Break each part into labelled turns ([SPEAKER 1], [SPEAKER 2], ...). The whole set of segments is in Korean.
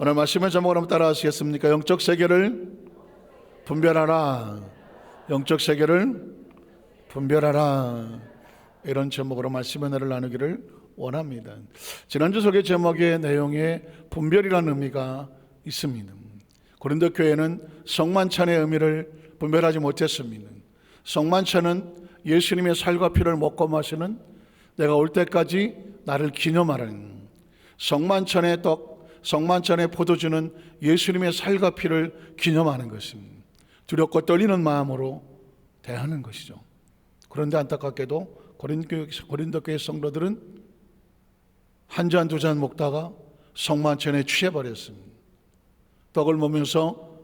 [SPEAKER 1] 오늘 말씀의 제목을 한번 따라 하시겠습니까? 영적 세계를 분별하라. 영적 세계를 분별하라. 이런 제목으로 말씀의 은혜를 나누기를 원합니다. 지난주 설교 제목의 내용에 분별이라는 의미가 있습니다. 고린도 교회는 성만찬의 의미를 분별하지 못했습니다. 성만찬은 예수님의 살과 피를 먹고 마시는, 내가 올 때까지 나를 기념하라는, 성만찬의 떡, 성만찬의 포도주는 예수님의 살과 피를 기념하는 것입니다. 두렵고 떨리는 마음으로 대하는 것이죠. 그런데 안타깝게도 고린도 교회 성도들은 한 잔 두 잔 먹다가 성만찬에 취해버렸습니다. 떡을 먹으면서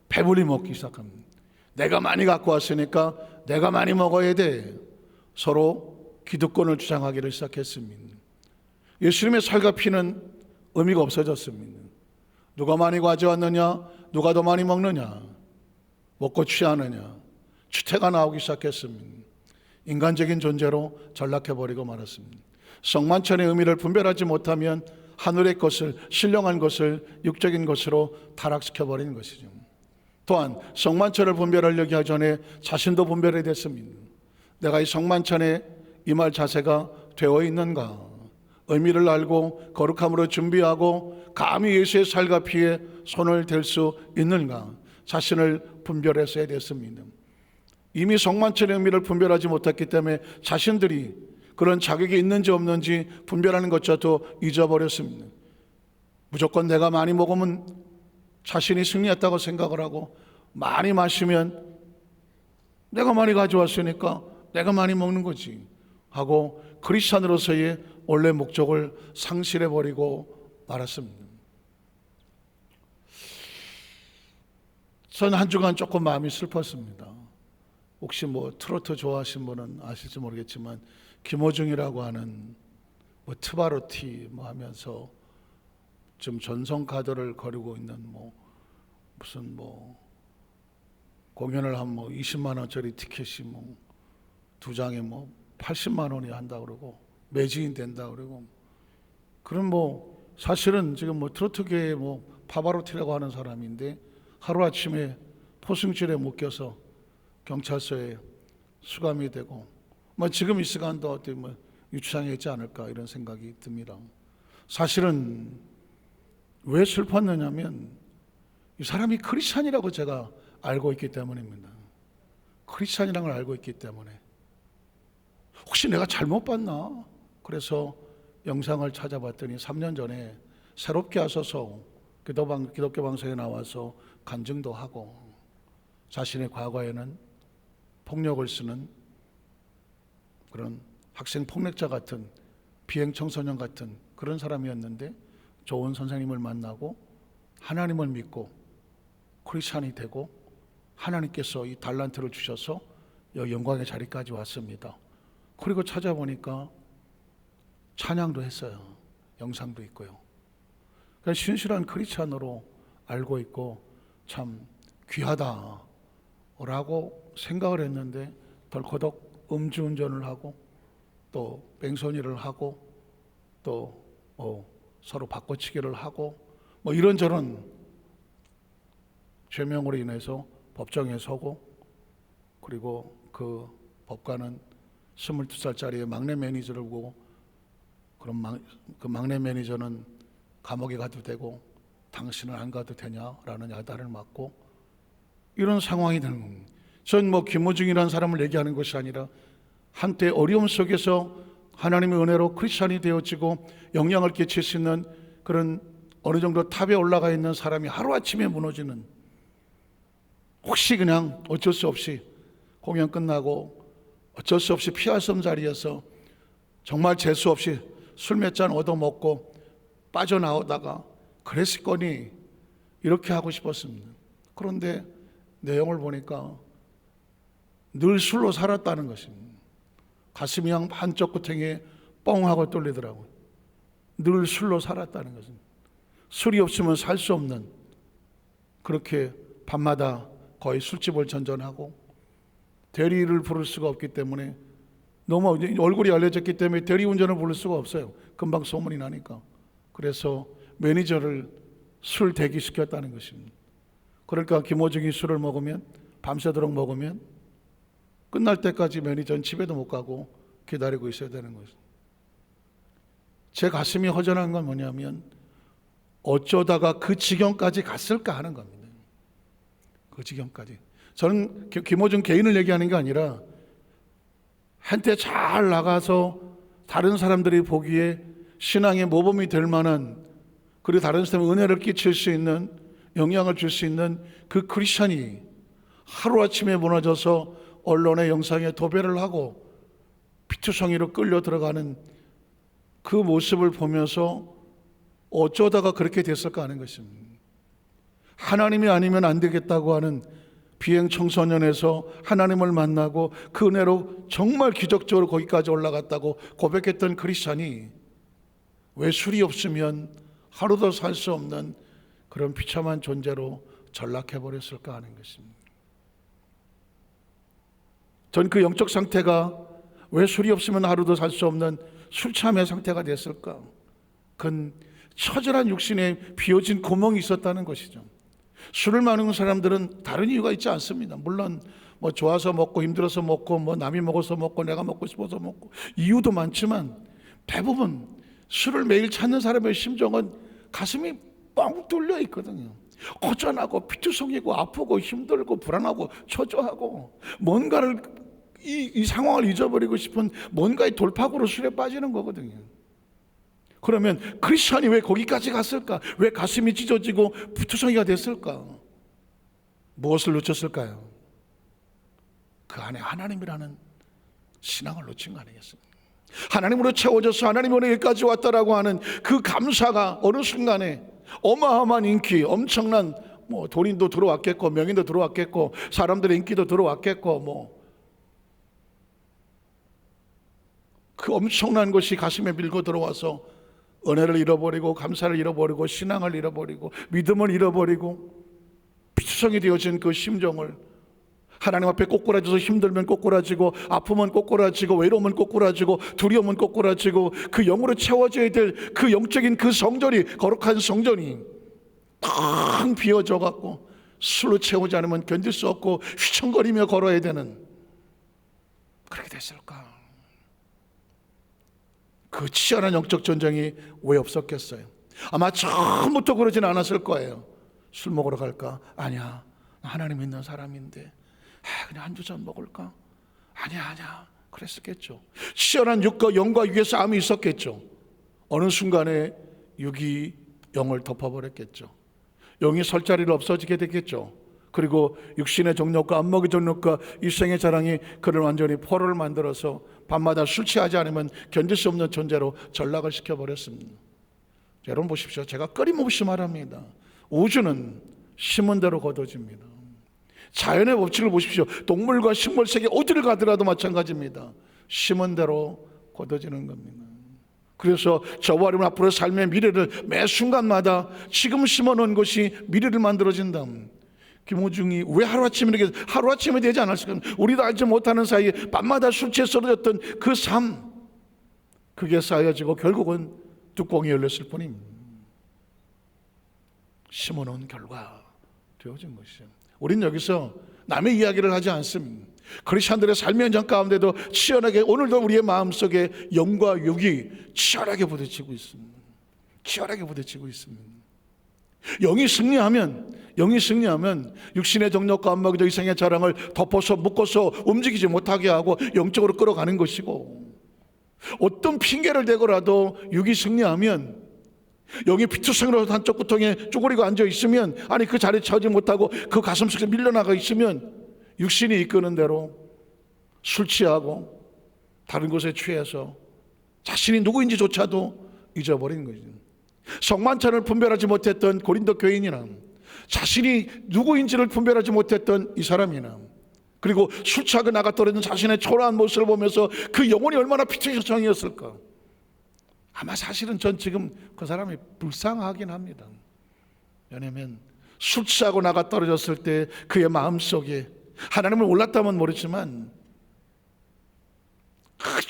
[SPEAKER 1] 배불리 먹기 시작합니다. 내가 많이 갖고 왔으니까 내가 많이 먹어야 돼. 서로 기득권을 주장하기를 시작했습니다. 예수님의 살과 피는 의미가 없어졌습니다. 누가 많이 가져왔느냐, 누가 더 많이 먹느냐, 먹고 취하느냐, 추태가 나오기 시작했습니다. 인간적인 존재로 전락해버리고 말았습니다. 성만찬의 의미를 분별하지 못하면 하늘의 것을, 신령한 것을 육적인 것으로 타락시켜버리는 것이죠. 또한 성만찬을 분별하려기 하기 전에 자신도 분별해야 됐습니다. 내가 이 성만찬에 임할 자세가 되어 있는가, 의미를 알고 거룩함으로 준비하고 감히 예수의 살과 피에 손을 댈 수 있는가, 자신을 분별했어야 됐습니다. 이미 성만찬의 의미를 분별하지 못했기 때문에 자신들이 그런 자격이 있는지 없는지 분별하는 것조차도 잊어버렸습니다. 무조건 내가 많이 먹으면 자신이 승리했다고 생각을 하고, 많이 마시면 내가 많이 가져왔으니까 내가 많이 먹는 거지 하고 크리스찬으로서의 원래 목적을 상실해버리고 말았습니다. 저는 한 주간 조금 마음이 슬펐습니다. 혹시 트로트 좋아하시는 분은 아실지 모르겠지만 김호중이라고 하는 트바로티 하면서 좀 전성 가도를 거리고 있는 무슨 공연을 하면 20만 원짜리 티켓이 두 장에 80만 원이 한다 그러고 매진이 된다 그러고, 그럼 사실은 지금 트로트계의 파바로티라고 하는 사람인데 하루아침에 포승줄에 묶여서 경찰서에 수감이 되고 지금 이 시간도 어떻게 유치장에 있지 않을까 이런 생각이 듭니다. 사실은 왜 슬펐느냐면 이 사람이 크리스찬이라고 제가 알고 있기 때문입니다. 크리스찬이라는 걸 알고 있기 때문에 혹시 내가 잘못 봤나? 그래서 영상을 찾아봤더니 3년 전에 새롭게 하셔서 기독교 방송에 나와서 간증도 하고, 자신의 과거에는 폭력을 쓰는 그런 학생 폭력자 같은, 비행 청소년 같은 그런 사람이었는데 좋은 선생님을 만나고 하나님을 믿고 크리스찬이 되고 하나님께서 이 달란트를 주셔서 여기 영광의 자리까지 왔습니다. 그리고 찾아보니까 찬양도 했어요. 영상도 있고요. 그러니까 신실한 크리스찬으로 알고 있고 참 귀하다라고 생각을 했는데 덜커덕 음주운전을 하고 또 뺑소니를 하고 또 서로 바꿔치기를 하고 이런저런 죄명으로 인해서 법정에 서고, 그리고 그 법관은 22살짜리 막내 매니저를 보고 그럼 그 막내 매니저는 감옥에 가도 되고 당신은 안 가도 되냐라는 야단을 맞고, 이런 상황이 되는 겁니다. 전 김호중이라는 사람을 얘기하는 것이 아니라 한때 어려움 속에서 하나님의 은혜로 크리스찬이 되어지고 영향을 끼칠 수 있는 그런 어느 정도 탑에 올라가 있는 사람이 하루아침에 무너지는, 혹시 그냥 어쩔 수 없이 공연 끝나고 어쩔 수 없이 피할 수 없는 자리에서 정말 재수 없이 술 몇 잔 얻어먹고 빠져나오다가 그랬을 거니 이렇게 하고 싶었습니다. 그런데 내용을 보니까 늘 술로 살았다는 것입니다. 가슴이 한쪽 구멍에 뻥 하고 뚫리더라고요. 늘 술로 살았다는 것입니다. 술이 없으면 살 수 없는, 그렇게 밤마다 거의 술집을 전전하고 대리를 부를 수가 없기 때문에, 너무 얼굴이 알려졌기 때문에 대리운전을 부를 수가 없어요. 금방 소문이 나니까. 그래서 매니저를 술 대기시켰다는 것입니다. 그러니까 김호중이 술을 먹으면, 밤새도록 먹으면 끝날 때까지 매니저는 집에도 못 가고 기다리고 있어야 되는 거죠. 제 가슴이 허전한 건 뭐냐면 어쩌다가 그 지경까지 갔을까 하는 겁니다. 그 지경까지. 저는 김호중 개인을 얘기하는 게 아니라 한때 잘 나가서 다른 사람들이 보기에 신앙의 모범이 될 만한, 그리고 다른 사람에 은혜를 끼칠 수 있는, 영향을 줄 수 있는 그 크리스천이 하루아침에 무너져서 언론의 영상에 도배를 하고 피투성이로 끌려 들어가는 그 모습을 보면서 어쩌다가 그렇게 됐을까 하는 것입니다. 하나님이 아니면 안 되겠다고 하는 비행 청소년에서 하나님을 만나고 그 은혜로 정말 기적적으로 거기까지 올라갔다고 고백했던 크리스찬이 왜 술이 없으면 하루도 살 수 없는 그런 비참한 존재로 전락해버렸을까 하는 것입니다. 전 그 영적 상태가 왜 술이 없으면 하루도 살 수 없는 술참의 상태가 됐을까? 그건 처절한 육신에 비어진 구멍이 있었다는 것이죠. 술을 마시는 사람들은 다른 이유가 있지 않습니다. 물론 뭐 좋아서 먹고 힘들어서 먹고 뭐 남이 먹어서 먹고 내가 먹고 싶어서 먹고 이유도 많지만 대부분 술을 매일 찾는 사람의 심정은 가슴이 뻥 뚫려 있거든요. 허전하고 피투성이고 아프고 힘들고 불안하고 초조하고 뭔가를 이 상황을 잊어버리고 싶은 뭔가의 돌파구로 술에 빠지는 거거든요. 그러면 크리스천이 왜 거기까지 갔을까? 왜 가슴이 찢어지고 피투성이가 됐을까? 무엇을 놓쳤을까요? 그 안에 하나님이라는 신앙을 놓친 거 아니겠습니까? 하나님으로 채워져서 하나님으로 여기까지 왔다라고 하는 그 감사가 어느 순간에 어마어마한 인기, 엄청난 뭐 돈인도 들어왔겠고 명인도 들어왔겠고 사람들의 인기도 들어왔겠고 뭐 그 엄청난 것이 가슴에 밀고 들어와서 은혜를 잃어버리고 감사를 잃어버리고 신앙을 잃어버리고 믿음을 잃어버리고 피투성이 되어진 그 심정을 하나님 앞에 꼬꾸라져서 힘들면 꼬꾸라지고 아프면 꼬꾸라지고 외로우면 꼬꾸라지고 두려우면 꼬꾸라지고 그 영으로 채워져야 될 그 영적인 그 성전이 거룩한 성전이 텅 비어져 갖고 술로 채우지 않으면 견딜 수 없고 휘청거리며 걸어야 되는 그렇게 됐을까? 그 치열한 영적 전쟁이 왜 없었겠어요? 아마 처음부터 그러진 않았을 거예요. 술 먹으러 갈까? 아니야, 하나님 믿는 사람인데 그냥 한두 잔 먹을까? 아니야 그랬었겠죠. 치열한 육과 영과 육의 싸움이 있었겠죠. 어느 순간에 육이 영을 덮어버렸겠죠. 영이 설 자리를 없어지게 되겠죠. 그리고 육신의 정욕과 안목의 정욕과 일생의 자랑이 그를 완전히 포로를 만들어서 밤마다 술 취하지 않으면 견딜 수 없는 존재로 전락을 시켜버렸습니다. 여러분 보십시오. 제가 끊임없이 말합니다. 우주는 심은 대로 거둬집니다. 자연의 법칙을 보십시오. 동물과 식물 세계 어디를 가더라도 마찬가지입니다. 심은 대로 거둬지는 겁니다. 그래서 저와 여러분 앞으로 삶의 미래를 매 순간마다 지금 심어놓은 것이 미래를 만들어진다. 김호중이 왜 하루아침에 되지 않았을까? 우리도 알지 못하는 사이에 밤마다 술 취해 쓰러졌던 그 삶, 그게 쌓여지고 결국은 뚜껑이 열렸을 뿐입니다. 심어놓은 결과 되어진 것이죠. 우리는 여기서 남의 이야기를 하지 않습니다. 크리스천들의 삶의 현장 가운데도 치열하게 오늘도 우리의 마음속에 영과 육이 치열하게 부딪히고 있습니다. 치열하게 부딪히고 있습니다. 영이 승리하면 육신의 정욕과 안목의 이생의 자랑을 덮어서 묶어서 움직이지 못하게 하고 영적으로 끌어가는 것이고, 어떤 핑계를 대고라도 육이 승리하면 영이 피투성으로 한쪽 구통에 쪼그리고 앉아 있으면, 아니 그 자리에 서지 못하고 그 가슴 속에 밀려나가 있으면 육신이 이끄는 대로 술 취하고 다른 곳에 취해서 자신이 누구인지조차도 잊어버린 거죠. 성만찬을 분별하지 못했던 고린도 교인이나 자신이 누구인지를 분별하지 못했던 이 사람이나, 그리고 술 취하고 나가 떨어진 자신의 초라한 모습을 보면서 그 영혼이 얼마나 피투성이었을까. 아마 사실은 전 지금 그 사람이 불쌍하긴 합니다. 왜냐하면 술 취하고 나가 떨어졌을 때 그의 마음속에 하나님을 몰랐다면 모르지만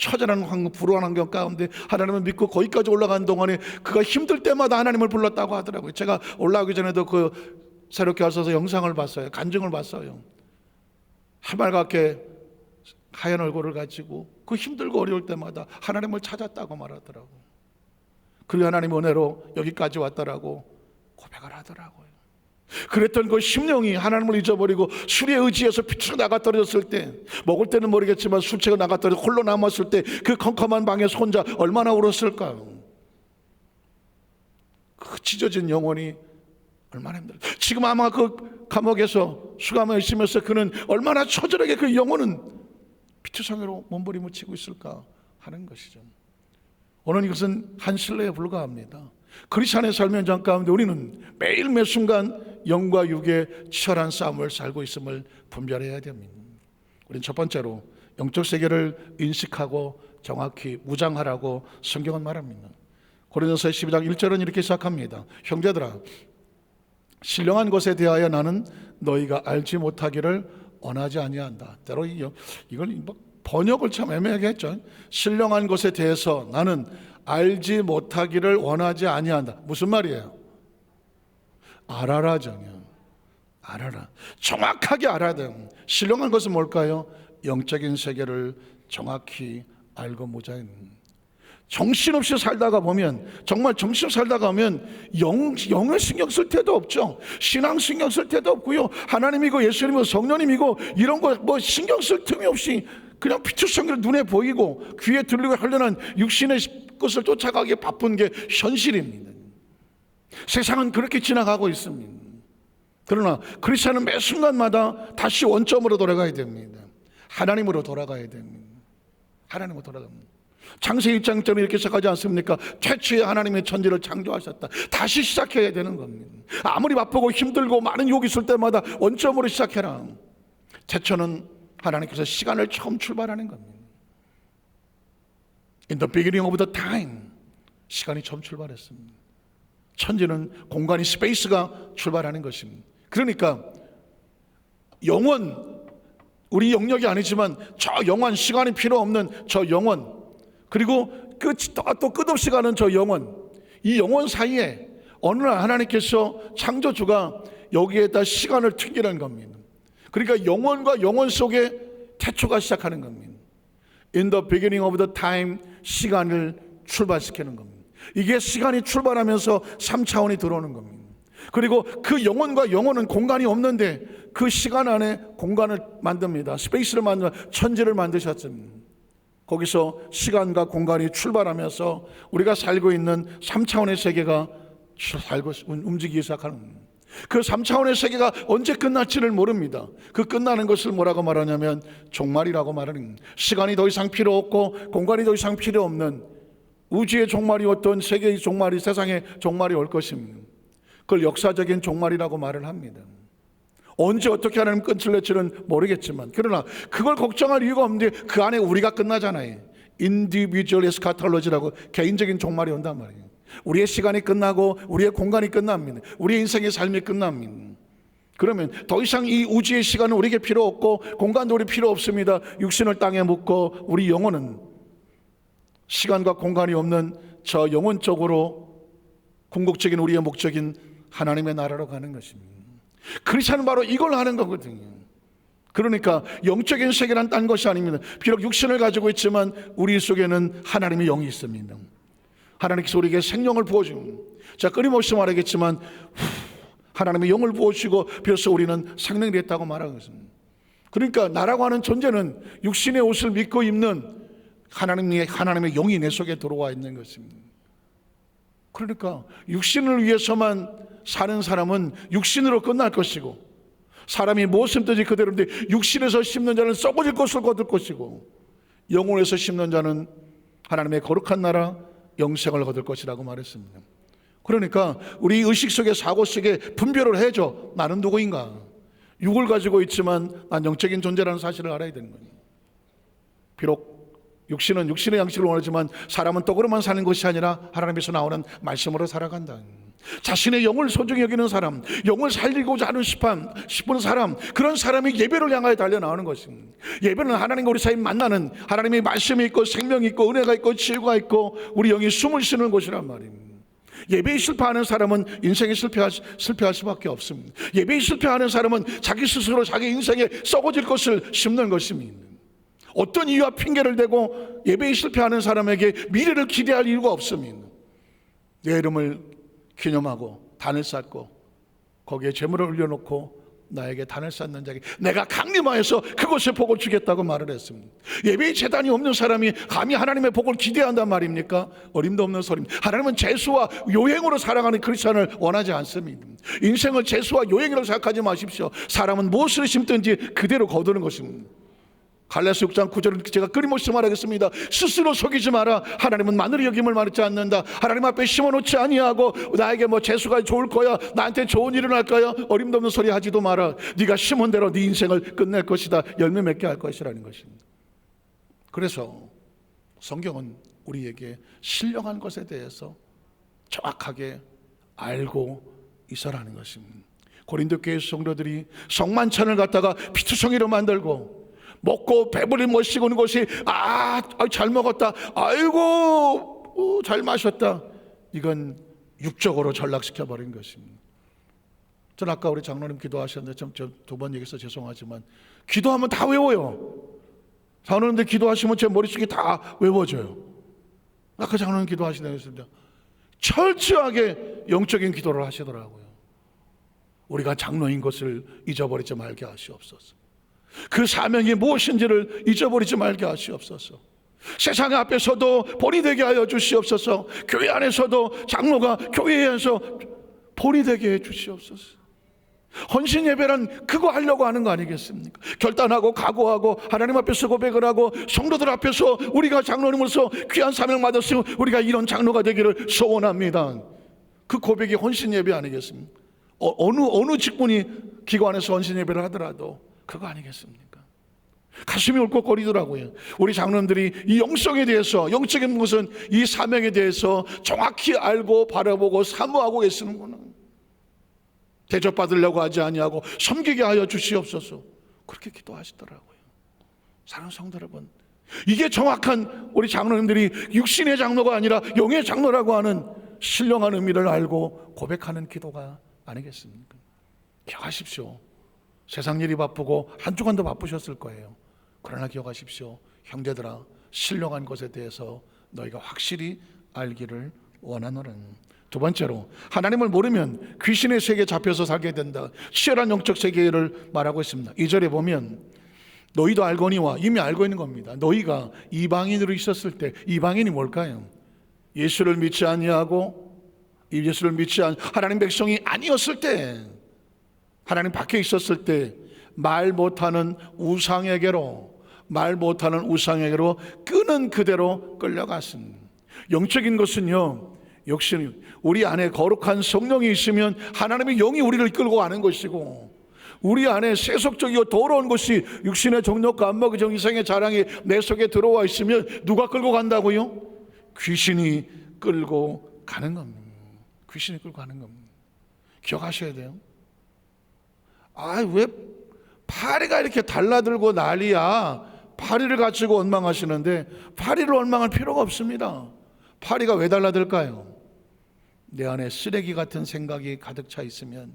[SPEAKER 1] 처절한 불우한 환경 가운데 하나님을 믿고 거기까지 올라간 동안에 그가 힘들 때마다 하나님을 불렀다고 하더라고요. 제가 올라오기 전에도 새롭게 와서 영상을 봤어요. 간증을 봤어요. 해맑게 하얀 얼굴을 가지고 그 힘들고 어려울 때마다 하나님을 찾았다고 말하더라고요. 그리고 하나님 은혜로 여기까지 왔다라고 고백을 하더라고요. 그랬던 그 심령이 하나님을 잊어버리고 술에 의지해서 피쳐 나가 떨어졌을 때, 먹을 때는 모르겠지만 술 취가 나가 떨어져 홀로 남았을 때 그 컴컴한 방에서 혼자 얼마나 울었을까요? 그 찢어진 영혼이 얼마나 힘들어요. 지금 아마 그 감옥에서 수감에 있으면서 그는 얼마나 처절하게 그 영혼은 피투성이로 몸부림을 치고 있을까 하는 것이죠. 오늘 이것은 한 신뢰에 불과합니다. 크리스찬의 삶의 현장 가운데 우리는 매일 매 순간 영과 육의 치열한 싸움을 살고 있음을 분별해야 됩니다. 우리는 첫 번째로 영적 세계를 인식하고 정확히 무장하라고 성경은 말합니다. 고린도서 12장 1절은 이렇게 시작합니다. 형제들아, 신령한 것에 대하여 나는 너희가 알지 못하기를 원하지 아니한다. 때로 이걸 번역을 참 애매하게 했죠. 신령한 것에 대해서 나는 알지 못하기를 원하지 아니한다. 무슨 말이에요? 알아라 정녕. 알아라. 정확하게 알아야 돼요. 신령한 것은 뭘까요? 영적인 세계를 정확히 알고 무장하는. 정신없이 살다가 보면, 정말 정신없이 살다가 하면 영을 신경 쓸 때도 없죠. 신앙 신경 쓸 때도 없고요. 하나님이고 예수님이고 성령님이고 이런 거 뭐 신경 쓸 틈이 없이 그냥 피투성이를 눈에 보이고 귀에 들리고 하려는 육신의 것을 쫓아가기에 바쁜 게 현실입니다. 세상은 그렇게 지나가고 있습니다. 그러나 크리스천은 매 순간마다 다시 원점으로 돌아가야 됩니다. 하나님으로 돌아가야 됩니다. 하나님으로 돌아갑니다. 창세기 1장처럼 이렇게 시작하지 않습니까? 최초에 하나님의 천지를 창조하셨다. 다시 시작해야 되는 겁니다. 아무리 바쁘고 힘들고 많은 욕이 있을 때마다 원점으로 시작해라. 최초는 하나님께서 시간을 처음 출발하는 겁니다. In the beginning of the time, 시간이 처음 출발했습니다. 천지는 공간이 스페이스가 출발하는 것입니다. 그러니까 영원, 우리 영역이 아니지만 저 영원, 시간이 필요 없는 저 영원, 그리고 또 끝없이 가는 저 영원, 이 영원 사이에 어느 날 하나님께서 창조주가 여기에다 시간을 튕기는 겁니다. 그러니까 영원과 영원 속에 태초가 시작하는 겁니다. In the beginning of the time, 시간을 출발시키는 겁니다. 이게 시간이 출발하면서 3차원이 들어오는 겁니다. 그리고 그 영혼과 영혼은 공간이 없는데 그 시간 안에 공간을 만듭니다. 스페이스를 만들어 천지를 만드셨습니다. 거기서 시간과 공간이 출발하면서 우리가 살고 있는 3차원의 세계가 움직이기 시작하는 겁니다. 그 3차원의 세계가 언제 끝날지를 모릅니다. 그 끝나는 것을 뭐라고 말하냐면 종말이라고 말하는 겁니다. 시간이 더 이상 필요 없고 공간이 더 이상 필요 없는 우주의 종말이 어떤 세계의 종말이, 세상의 종말이 올 것입니다. 그걸 역사적인 종말이라고 말을 합니다. 언제 어떻게 하나님 끝을 낼지는 모르겠지만, 그러나 그걸 걱정할 이유가 없는데 그 안에 우리가 끝나잖아요. Individual eschatology라고 개인적인 종말이 온단 말이에요. 우리의 시간이 끝나고 우리의 공간이 끝납니다. 우리의 인생의 삶이 끝납니다. 그러면 더 이상 이 우주의 시간은 우리에게 필요 없고 공간도 우리 필요 없습니다. 육신을 땅에 묻고 우리 영혼은 시간과 공간이 없는 저 영혼적으로 궁극적인 우리의 목적인 하나님의 나라로 가는 것입니다. 크리스천은 바로 이걸 하는 거거든요. 그러니까 영적인 세계란 딴 것이 아닙니다. 비록 육신을 가지고 있지만 우리 속에는 하나님의 영이 있습니다. 하나님께서 우리에게 생명을 부어줍니다. 제가 끊임없이 말하겠지만 하나님의 영을 부어주시고 비로소 우리는 생명이 됐다고 말하는 것입니다. 그러니까 나라고 하는 존재는 육신의 옷을 믿고 입는 하나님의 영이 내 속에 들어와 있는 것입니다. 그러니까 육신을 위해서만 사는 사람은 육신으로 끝날 것이고, 사람이 무엇을 뜻이 그대로인데 육신에서 심는 자는 썩어질 것을 거둘 것이고, 영혼에서 심는 자는 하나님의 거룩한 나라 영생을 거둘 것이라고 말했습니다. 그러니까 우리 의식 속에, 사고 속에 분별을 해줘. 나는 누구인가? 육을 가지고 있지만 난 영적인 존재라는 사실을 알아야 되는 거예요. 비록 육신은 육신의 양식을 원하지만 사람은 떡으로만 사는 것이 아니라 하나님께서 나오는 말씀으로 살아간다. 자신의 영을 소중히 여기는 사람, 영을 살리고자 하는 싶은 사람, 그런 사람이 예배를 향하여 달려나오는 것입니다. 예배는 하나님과 우리 사이 만나는, 하나님의 말씀이 있고 생명이 있고 은혜가 있고 치유가 있고 우리 영이 숨을 쉬는 곳이란 말입니다. 예배에 실패하는 사람은 인생에 실패할 수밖에 없습니다. 예배에 실패하는 사람은 자기 스스로 자기 인생에 썩어질 것을 심는 것입니다. 어떤 이유와 핑계를 대고 예배에 실패하는 사람에게 미래를 기대할 이유가 없습니다. 내 이름을 기념하고 단을 쌓고 거기에 재물을 올려놓고 나에게 단을 쌓는 자에게 내가 강림하여서 그것의 복을 주겠다고 말을 했습니다. 예배의 재단이 없는 사람이 감히 하나님의 복을 기대한단 말입니까? 어림도 없는 소리입니다. 하나님은 재수와 요행으로 살아가는 크리스찬을 원하지 않습니다. 인생을 재수와 요행이라고 생각하지 마십시오. 사람은 무엇을 심든지 그대로 거두는 것입니다. 갈라디아서 6장 9절은 제가 끊임없이 말하겠습니다. 스스로 속이지 마라. 하나님은 마늘의 여김을 말하지 않는다. 하나님 앞에 심어놓지 아니하고 나에게 뭐 재수가 좋을 거야, 나한테 좋은 일이 날 거야, 어림도 없는 소리 하지도 마라. 네가 심은 대로 네 인생을 끝낼 것이다. 열매 맺게 할 것이라는 것입니다. 그래서 성경은 우리에게 신령한 것에 대해서 정확하게 알고 있어라는 것입니다. 고린도 교회 성도들이 성만찬을 갖다가 피투성이로 만들고 먹고 배불리 모시고는 것이 잘 먹었다, 아이고 잘 마셨다, 이건 육적으로 전락시켜 버린 것입니다. 저는 아까 우리 장로님 기도하셨는데 좀 두 번 얘기해서 죄송하지만 기도하면 다 외워요. 장로님들 기도하시면 제 머릿속에 다 외워져요. 아까 장로님 기도하시다고 했습니다. 철저하게 영적인 기도를 하시더라고요. 우리가 장로인 것을 잊어버리지 말게 하시옵소서. 그 사명이 무엇인지를 잊어버리지 말게 하시옵소서. 세상 앞에서도 본이 되게 하여 주시옵소서. 교회 안에서도 장로가 교회에서 본이 되게 해 주시옵소서. 헌신 예배란 그거 하려고 하는 거 아니겠습니까? 결단하고 각오하고 하나님 앞에서 고백을 하고 성도들 앞에서 우리가 장로님으로서 귀한 사명 받았으면 우리가 이런 장로가 되기를 소원합니다. 그 고백이 헌신 예배 아니겠습니까? 어느 직분이 기관에서 헌신 예배를 하더라도 그거 아니겠습니까? 가슴이 울컥거리더라고요. 우리 장로님들이 이 영성에 대해서, 영적인 것은 이 사명에 대해서 정확히 알고 바라보고 사모하고 계시는구나. 대접받으려고 하지 아니하고 섬기게 하여 주시옵소서. 그렇게 기도하시더라고요. 사랑하는 성도 여러분, 이게 정확한 우리 장로님들이 육신의 장로가 아니라 영의 장로라고 하는 신령한 의미를 알고 고백하는 기도가 아니겠습니까? 기억하십시오. 세상 일이 바쁘고 한 주간도 바쁘셨을 거예요. 그러나 기억하십시오. 형제들아, 신령한 것에 대해서 너희가 확실히 알기를 원하노라. 두 번째로, 하나님을 모르면 귀신의 세계에 잡혀서 살게 된다. 치열한 영적 세계를 말하고 있습니다. 2절에 보면 너희도 알거니와, 이미 알고 있는 겁니다. 너희가 이방인으로 있었을 때, 이방인이 뭘까요? 예수를 믿지 아니하고 하나님 백성이 아니었을 때, 하나님 밖에 있었을 때 말 못하는 우상에게로 끄는 그대로 끌려갔습니다. 영적인 것은요, 역시 우리 안에 거룩한 성령이 있으면 하나님의 영이 우리를 끌고 가는 것이고, 우리 안에 세속적이고 더러운 것이 육신의 정욕과 안목의 정이상의 자랑이 내 속에 들어와 있으면 누가 끌고 간다고요? 귀신이 끌고 가는 겁니다. 귀신이 끌고 가는 겁니다. 기억하셔야 돼요. 왜 파리가 이렇게 달라들고 난리야. 파리를 가지고 원망하시는데 파리를 원망할 필요가 없습니다. 파리가 왜 달라들까요? 내 안에 쓰레기 같은 생각이 가득 차 있으면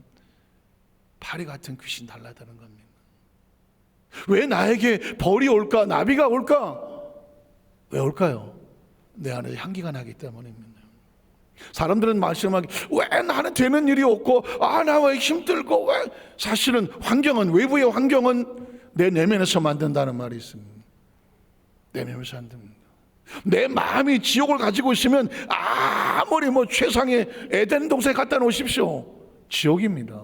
[SPEAKER 1] 파리 같은 귀신 달라드는 겁니다. 왜 나에게 벌이 올까? 나비가 올까? 왜 올까요? 내 안에 향기가 나기 때문입니다. 사람들은 말씀하기, 왜 나는 되는 일이 없고, 나 왜 힘들고, 왜? 사실은 환경은, 외부의 환경은 내 내면에서 만든다는 말이 있습니다. 내면에서 만듭니다. 내 마음이 지옥을 가지고 있으면 아무리 최상의 에덴 동산에 갖다 놓으십시오, 지옥입니다.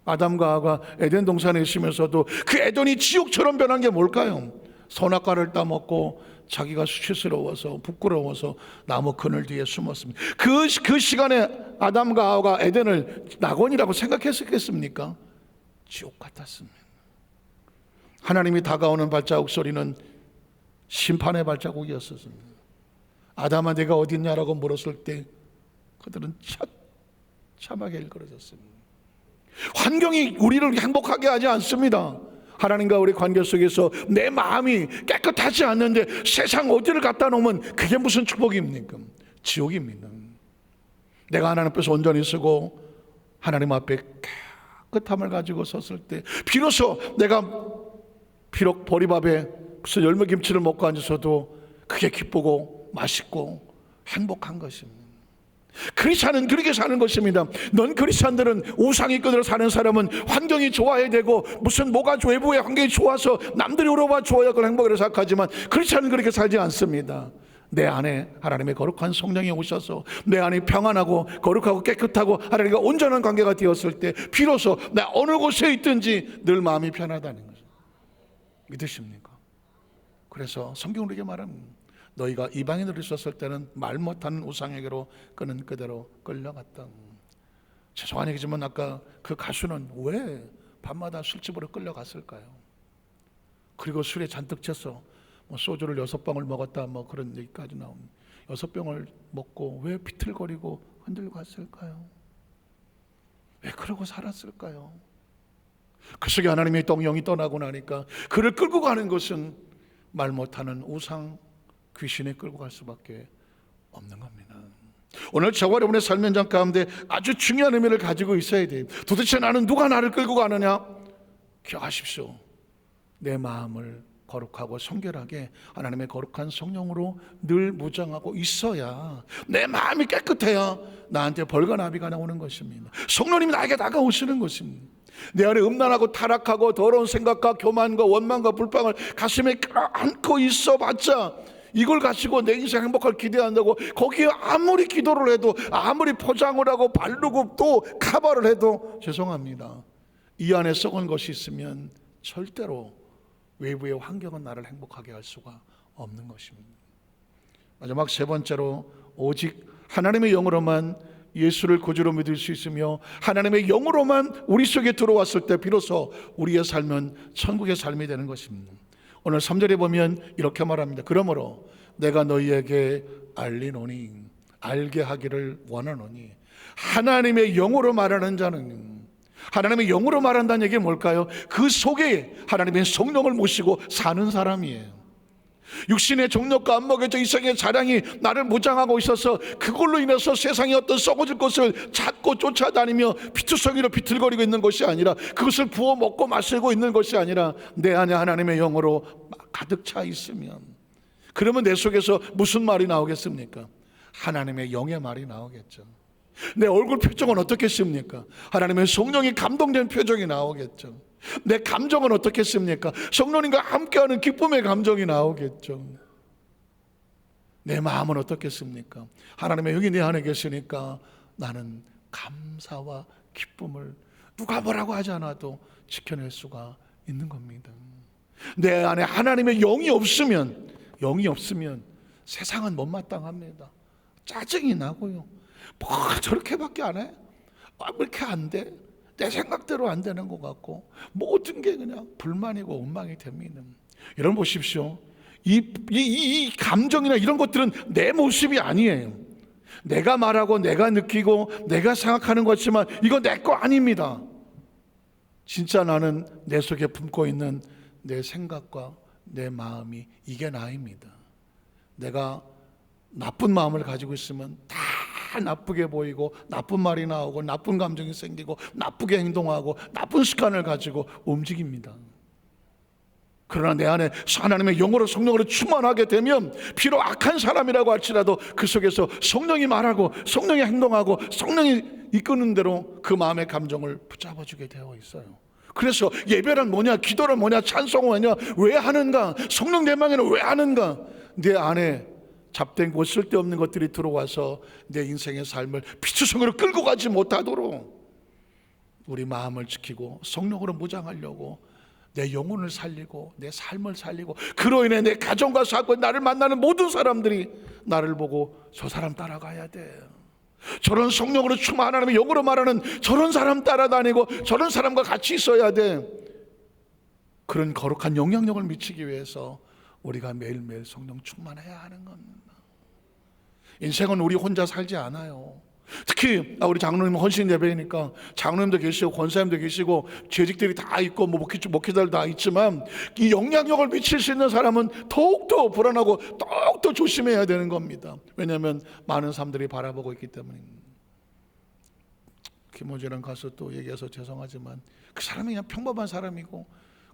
[SPEAKER 1] 아담과 하와가 에덴 동산에 있으면서도 그 에덴이 지옥처럼 변한 게 뭘까요? 선악과를 따먹고 자기가 수치스러워서 부끄러워서 나무 그늘 뒤에 숨었습니다. 그 시간에 아담과 하와가 에덴을 낙원이라고 생각했겠습니까? 지옥 같았습니다. 하나님이 다가오는 발자국 소리는 심판의 발자국이었습니다. 아담아, 내가 어디 있냐라고 물었을 때 그들은 참하게 일그러졌습니다. 환경이 우리를 행복하게 하지 않습니다. 하나님과 우리 관계 속에서 내 마음이 깨끗하지 않는데 세상 어디를 갖다 놓으면 그게 무슨 축복입니까? 지옥입니다. 내가 하나님 앞에서 온전히 서고 하나님 앞에 깨끗함을 가지고 섰을 때 비로소 내가 비록 보리밥에 무슨 열무김치를 먹고 앉아서도 그게 기쁘고 맛있고 행복한 것입니다. 크리스찬은 그렇게 사는 것입니다. 넌 크리스찬들은 우상이 끈으로 사는 사람은 환경이 좋아야 되고 무슨 뭐가 외부의 환경이 좋아서 남들이 울어봐 좋아야 그걸 행복이라고 생각하지만 크리스찬은 그렇게 살지 않습니다. 내 안에 하나님의 거룩한 성령이 오셔서 내 안이 평안하고 거룩하고 깨끗하고 하나님과 온전한 관계가 되었을 때 비로소 나 어느 곳에 있든지 늘 마음이 편하다는 것을 믿으십니까? 그래서 성경으로 이렇게 말합니다. 너희가 이방인으로 있었을 때는 말 못하는 우상에게로 그는 그대로 끌려갔다. 죄송한 얘기지만 아까 그 가수는 왜 밤마다 술집으로 끌려갔을까요? 그리고 술에 잔뜩 취해서 소주를 6병을 먹었다 그런 얘기까지 나옵니다. 6병을 먹고 왜 비틀거리고 흔들고 갔을까요? 왜 그러고 살았을까요? 그 속에 하나님의 영이 떠나고 나니까 그를 끌고 가는 것은 말 못하는 우상 귀신에 끌고 갈 수밖에 없는 겁니다. 오늘 저와 여러분의 삶 현장 가운데 아주 중요한 의미를 가지고 있어야 돼요. 도대체 나는 누가 나를 끌고 가느냐? 기억하십시오. 내 마음을 거룩하고 성결하게 하나님의 거룩한 성령으로 늘 무장하고 있어야 내 마음이 깨끗해야 나한테 벌과 나비가 나오는 것입니다. 성령님이 나에게 다가오시는 것입니다. 내 안에 음란하고 타락하고 더러운 생각과 교만과 원망과 불평을 가슴에 안고 있어봤자 이걸 가지고 내 인생 행복할 기대한다고 거기에 아무리 기도를 해도 아무리 포장을 하고 바르고 또 카바를 해도 죄송합니다. 이 안에 썩은 것이 있으면 절대로 외부의 환경은 나를 행복하게 할 수가 없는 것입니다. 마지막 세 번째로 오직 하나님의 영으로만 예수를 구주로 믿을 수 있으며 하나님의 영으로만 우리 속에 들어왔을 때 비로소 우리의 삶은 천국의 삶이 되는 것입니다. 오늘 3절에 보면 이렇게 말합니다. 그러므로 내가 너희에게 알리노니 알게 하기를 원하노니 하나님의 영으로 말하는 자는 하나님의 영으로 말한다는 얘기는 뭘까요? 그 속에 하나님의 성령을 모시고 사는 사람이에요. 육신의 정욕과 안 먹여져 이성의 자랑이 나를 무장하고 있어서 그걸로 인해서 세상의 어떤 썩어질 것을 찾고 쫓아다니며 피투성이로 비틀거리고 있는 것이 아니라 그것을 부어 먹고 마시고 있는 것이 아니라 내 안에 하나님의 영으로 가득 차 있으면 그러면 내 속에서 무슨 말이 나오겠습니까? 하나님의 영의 말이 나오겠죠. 내 얼굴 표정은 어떻겠습니까? 하나님의 성령이 감동된 표정이 나오겠죠. 내 감정은 어떻겠습니까? 성령님과 함께하는 기쁨의 감정이 나오겠죠. 내 마음은 어떻겠습니까? 하나님의 영이 내 안에 계시니까 나는 감사와 기쁨을 누가 뭐라고 하지 않아도 지켜낼 수가 있는 겁니다. 내 안에 하나님의 영이 없으면 세상은 못마땅합니다. 짜증이 나고요. 뭐 저렇게밖에 안 해? 왜 이렇게 안 돼? 내 생각대로 안 되는 것 같고 모든 게 그냥 불만이고 원망이 됩니다. 여러분 보십시오. 이 감정이나 이런 것들은 내 모습이 아니에요. 내가 말하고 내가 느끼고 내가 생각하는 것이지만 이건 내 거 아닙니다. 진짜 나는 내 속에 품고 있는 내 생각과 내 마음이 이게 나입니다. 내가 나쁜 마음을 가지고 있으면 다 나쁘게 보이고 나쁜 말이 나오고 나쁜 감정이 생기고 나쁘게 행동하고 나쁜 습관을 가지고 움직입니다. 그러나 내 안에 하나님의 영으로 성령으로 충만하게 되면 비록 악한 사람이라고 할지라도 그 속에서 성령이 말하고 성령이 행동하고 성령이 이끄는 대로 그 마음의 감정을 붙잡아주게 되어 있어요. 그래서 예배란 뭐냐, 기도란 뭐냐, 찬송은 뭐냐, 왜 하는가, 성령 내망에는 왜 하는가. 내 안에 잡된 쓸데없는 것들이 들어와서 내 인생의 삶을 피투성으로 끌고 가지 못하도록 우리 마음을 지키고 성령으로 무장하려고 내 영혼을 살리고 내 삶을 살리고 그로 인해 내 가정과 사건 나를 만나는 모든 사람들이 나를 보고 저 사람 따라가야 돼. 저런 성령으로 충만 하나님의 영으로 말하는 저런 사람 따라다니고 저런 사람과 같이 있어야 돼. 그런 거룩한 영향력을 미치기 위해서 우리가 매일매일 성령 충만해야 하는 겁니다. 인생은 우리 혼자 살지 않아요. 특히 우리 장로님 헌신 예배니까 장로님도 계시고 권사님도 계시고 재직들이 다 있고 뭐 목회자들 다 있지만 이 영향력을 미칠 수 있는 사람은 더욱더 불안하고 더욱더 조심해야 되는 겁니다. 왜냐하면 많은 사람들이 바라보고 있기 때문입니다. 김호재랑 가서 또 얘기해서 죄송하지만 그 사람이 그냥 평범한 사람이고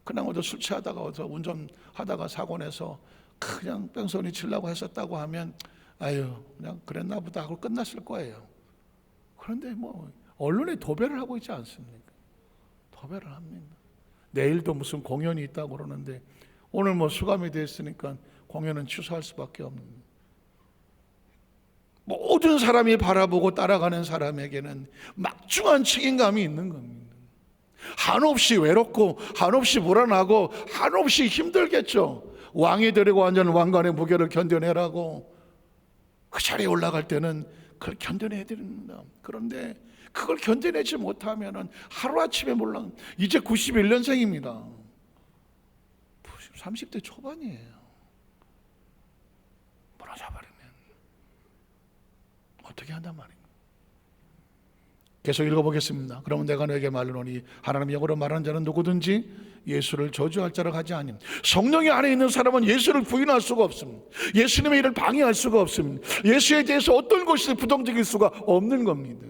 [SPEAKER 1] 그냥 어디 술 취하다가 어디서 운전하다가 사고 내서 그냥 뺑소니 치려고 했었다고 하면 아유 그냥 그랬나 보다 하고 끝났을 거예요. 그런데 뭐 언론에 도배를 하고 있지 않습니까? 도배를 합니다. 내일도 무슨 공연이 있다고 그러는데 오늘 뭐 수감이 됐으니까 공연은 취소할 수밖에 없는, 모든 사람이 바라보고 따라가는 사람에게는 막중한 책임감이 있는 겁니다. 한없이 외롭고 한없이 불안하고 한없이 힘들겠죠. 왕이 되려고 앉은 왕관의 무게를 견뎌내라고 그 자리에 올라갈 때는 그걸 견뎌내야 됩니다. 그런데 그걸 견뎌내지 못하면 하루아침에 몰라 이제 91년생입니다 30대 초반이에요. 무너져버리면 어떻게 한단 말입니까? 계속 읽어보겠습니다. 그러면 내가 너에게 말하노니 하나님의 영으로 말하는 자는 누구든지 예수를 저주할 자라 하지 아님. 성령이 안에 있는 사람은 예수를 부인할 수가 없습니다. 예수님의 일을 방해할 수가 없습니다. 예수에 대해서 어떤 것이 부정적일 수가 없는 겁니다.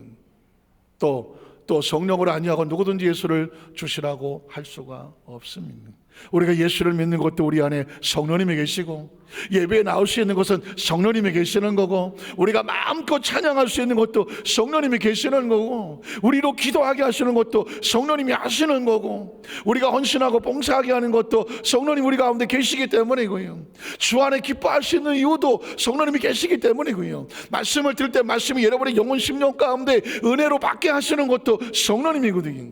[SPEAKER 1] 또 성령으로 아니하고 누구든지 예수를 주시라고 할 수가 없습니다. 우리가 예수를 믿는 것도 우리 안에 성령님이 계시고 예배에 나올 수 있는 것은 성령님이 계시는 거고 우리가 마음껏 찬양할 수 있는 것도 성령님이 계시는 거고 우리로 기도하게 하시는 것도 성령님이 하시는 거고 우리가 헌신하고 봉사하게 하는 것도 성령님이 우리 가운데 계시기 때문이고요. 주 안에 기뻐할 수 있는 이유도 성령님이 계시기 때문이고요. 말씀을 들을 때 말씀이 여러분의 영혼 심령 가운데 은혜로 받게 하시는 것도 성령님이거든요.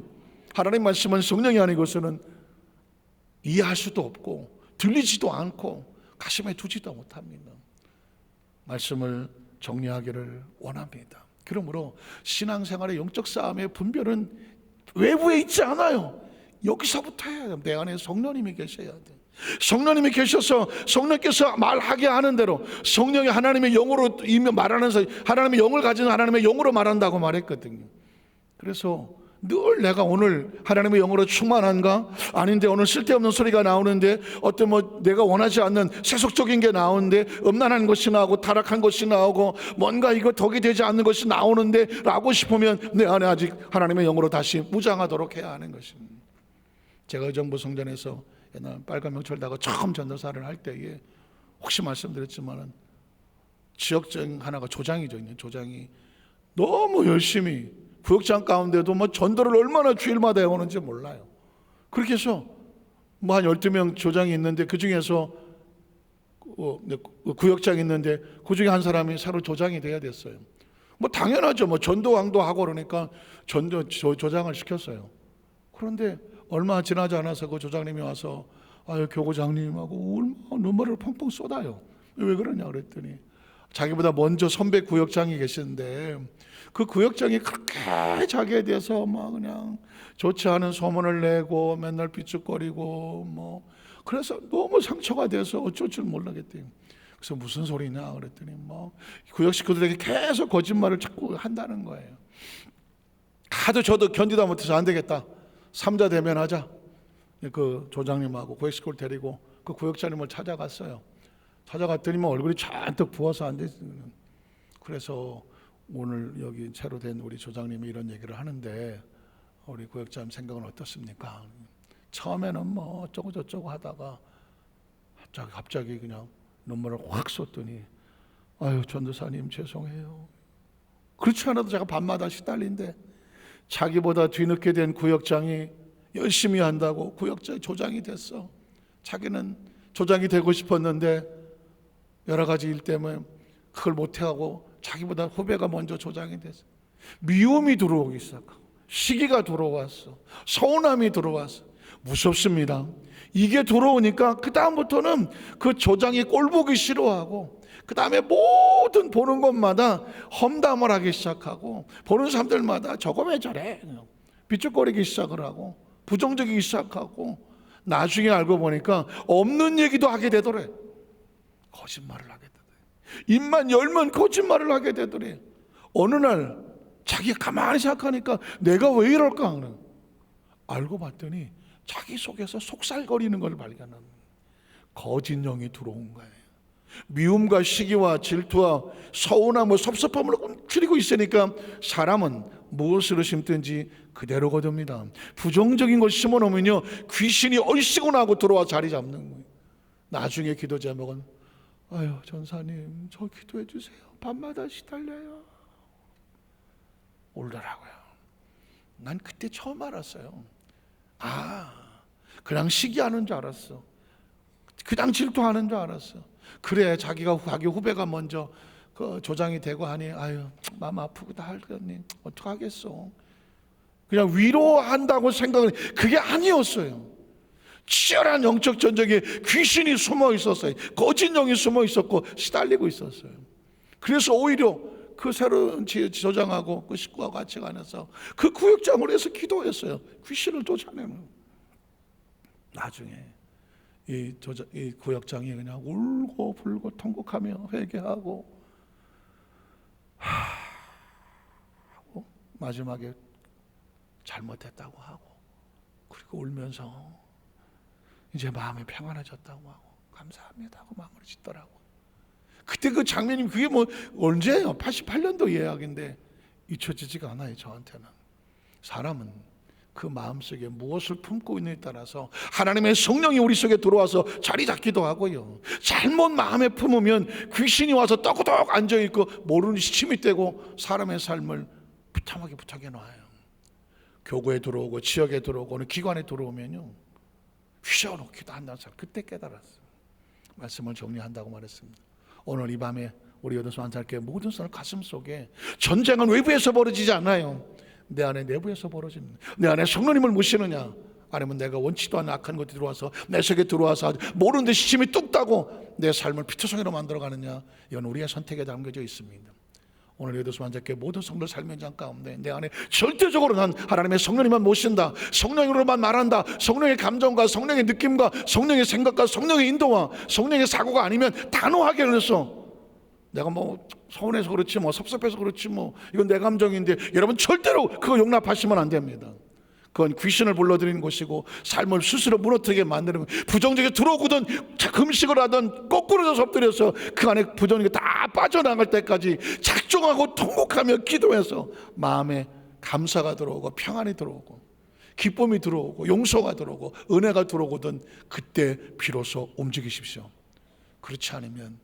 [SPEAKER 1] 하나님 말씀은 성령이 아니고서는 이해할 수도 없고 들리지도 않고 가슴에 두지도 못합니다. 말씀을 정리하기를 원합니다. 그러므로 신앙생활의 영적 싸움의 분별은 외부에 있지 않아요. 여기서부터 해야 돼요. 내 안에 성령님이 계셔야 돼요. 성령님이 계셔서 성령께서 말하게 하는 대로 성령이 하나님의 영으로 말하는 하나님의 영을 가진 하나님의 영으로 말한다고 말했거든요. 그래서 늘 내가 오늘 하나님의 영으로 충만한가? 아닌데 오늘 쓸데없는 소리가 나오는데 어떤 내가 원하지 않는 세속적인 게 나오는데 음란한 것이 나오고 타락한 것이 나오고 뭔가 이거 덕이 되지 않는 것이 나오는데 라고 싶으면 내 안에 아직 하나님의 영으로 다시 무장하도록 해야 하는 것입니다. 제가 의정부 성전에서 옛날 빨간 명철다가 처음 전도사를 할 때에 혹시 말씀드렸지만은 지역장 하나가 조장이죠. 조장이 너무 열심히 부역장 가운데도 전도를 얼마나 주일마다 해오는지 몰라요. 그렇게 해서 한 12명 조장이 있는데 그 중에서 구역장이 있는데 그 중에 한 사람이 새로 조장이 돼야 됐어요. 당연하죠. 전도왕도 하고 그러니까 조장을 시켰어요. 그런데 얼마 지나지 않아서 그 조장님이 와서 교구장님하고 눈물을 펑펑 쏟아요. 왜 그러냐 그랬더니 자기보다 먼저 선배 구역장이 계시는데 그 구역장이 그렇게 자기에 대해서 그냥 좋지 않은 소문을 내고 맨날 삐죽거리고 그래서 너무 상처가 돼서 어쩔 줄 모르겠대요. 그래서 무슨 소리냐 그랬더니 구역 식구들에게 계속 거짓말을 자꾸 한다는 거예요. 하도 저도 견디다 못해서 안 되겠다. 3자 대면하자. 그 조장님하고 구역 식구를 데리고 그 구역장님을 찾아갔어요. 찾아갔더니 얼굴이 잔뜩 부어서 안 됐어요. 그래서 오늘 여기 새로 된 우리 조장님이 이런 얘기를 하는데 우리 구역장님 생각은 어떻습니까? 처음에는 어쩌고 저쩌고 하다가 갑자기 그냥 눈물을 확 쏟더니 아유 전도사님 죄송해요. 그렇지 않아도 제가 밤마다 시달린데 자기보다 뒤늦게 된 구역장이 열심히 한다고 구역장 조장이 됐어. 자기는 조장이 되고 싶었는데 여러 가지 일 때문에 그걸 못하고 자기보다 후배가 먼저 조장이 됐어. 미움이 들어오기 시작하고 시기가 들어왔어. 서운함이 들어왔어. 무섭습니다. 이게 들어오니까 그 다음부터는 그 조장이 꼴보기 싫어하고 그 다음에 모든 보는 것마다 험담을 하기 시작하고 보는 사람들마다 저거 왜 저래 삐죽거리기 시작을 하고 부정적이기 시작하고 나중에 알고 보니까 없는 얘기도 하게 되더래. 거짓말을 하게 되더래. 입만 열면 거짓말을 하게 되더래. 어느 날 자기가 가만히 생각하니까 내가 왜 이럴까? 알고 봤더니 자기 속에서 속살거리는 걸 발견합니다. 거짓 영이 들어온 거예요. 미움과 시기와 질투와 서운함과 섭섭함을 움츠리고 있으니까 사람은 무엇으로 심든지 그대로 거둡니다. 부정적인 걸 심어놓으면요, 귀신이 얼씨구 나고 들어와 자리 잡는 거예요. 나중에 기도 제목은 아유 전사님 저 기도해 주세요. 밤마다 시달려요. 울더라고요. 난 그때 처음 알았어요. 그냥 시기하는 줄 알았어. 그냥 질투하는 줄 알았어. 그래 자기 후배가 먼저 그 조장이 되고 하니 아유 마음 아프고 다 할거니 어떡하겠어. 그냥 위로한다고 생각을, 그게 아니었어요. 치열한 영적 전쟁에 귀신이 숨어 있었어요. 거짓 영이 숨어 있었고 시달리고 있었어요. 그래서 오히려 그 새로운 조장하고 그 식구와 같이 가면서 그 구역장으로 해서 기도했어요. 귀신을 쫓아내는. 나중에 이 구역장이 그냥 울고 불고 통곡하며 회개하고 하고 마지막에 잘못했다고 하고 그리고 울면서 이제 마음이 평안해졌다고 하고 감사합니다 하고 마무리 짓더라고. 그때 그 장면이 그게 뭐 언제예요? 88년도 예약인데 잊혀지지가 않아요. 저한테는. 사람은 그 마음속에 무엇을 품고 있느냐에 따라서 하나님의 성령이 우리 속에 들어와서 자리 잡기도 하고요, 잘못 마음에 품으면 귀신이 와서 떠그덕 앉아있고 모르는 시침이 떼고 사람의 삶을 부탁하게 놔요. 교구에 들어오고 지역에 들어오고 어느 기관에 들어오면요 휘저어놓기도 한다는 사람 그때 깨달았어요. 말씀을 정리한다고 말했습니다. 오늘 이 밤에 우리 여도서 한살교회 모든 사람 가슴 속에 전쟁은 외부에서 벌어지지 않아요. 내 안에 내부에서 벌어집니다. 내 안에 성령님을 모시느냐, 아니면 내가 원치도 않는 악한 것이 들어와서 내 속에 들어와서 모르는 데 시침이 뚝 따고 내 삶을 피투성이로 만들어가느냐, 이건 우리의 선택에 담겨져 있습니다. 오늘 여도서 한살교회 모든 성도 삶의 현장 가운데 내 안에 절대적으로 난 하나님의 성령님만 모신다, 성령으로만 말한다, 성령의 감정과 성령의 느낌과 성령의 생각과 성령의 인도와 성령의 사고가 아니면 단호하게 해서 내가 뭐 서운해서 그렇지 뭐 섭섭해서 그렇지 뭐 이건 내 감정인데, 여러분 절대로 그거 용납하시면 안 됩니다. 그건 귀신을 불러들이는 것이고 삶을 스스로 무너뜨리게 만드는 거예요. 부정적이 들어오거든 금식을 하든 거꾸로 엎드려서 그 안에 부정이 다 빠져나갈 때까지 작정하고 통곡하며 기도해서 마음에 감사가 들어오고 평안이 들어오고 기쁨이 들어오고 용서가 들어오고 은혜가 들어오거든 그때 비로소 움직이십시오. 그렇지 않으면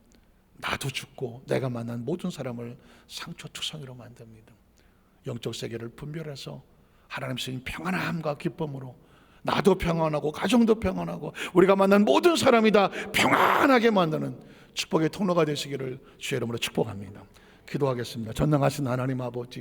[SPEAKER 1] 나도 죽고 내가 만난 모든 사람을 상처투성이로 만듭니다. 영적 세계를 분별해서 하나님 주신 평안함과 기쁨으로 나도 평안하고 가정도 평안하고 우리가 만난 모든 사람이 다 평안하게 만드는 축복의 통로가 되시기를 주의 이름으로 축복합니다. 기도하겠습니다. 전능하신 하나님 아버지,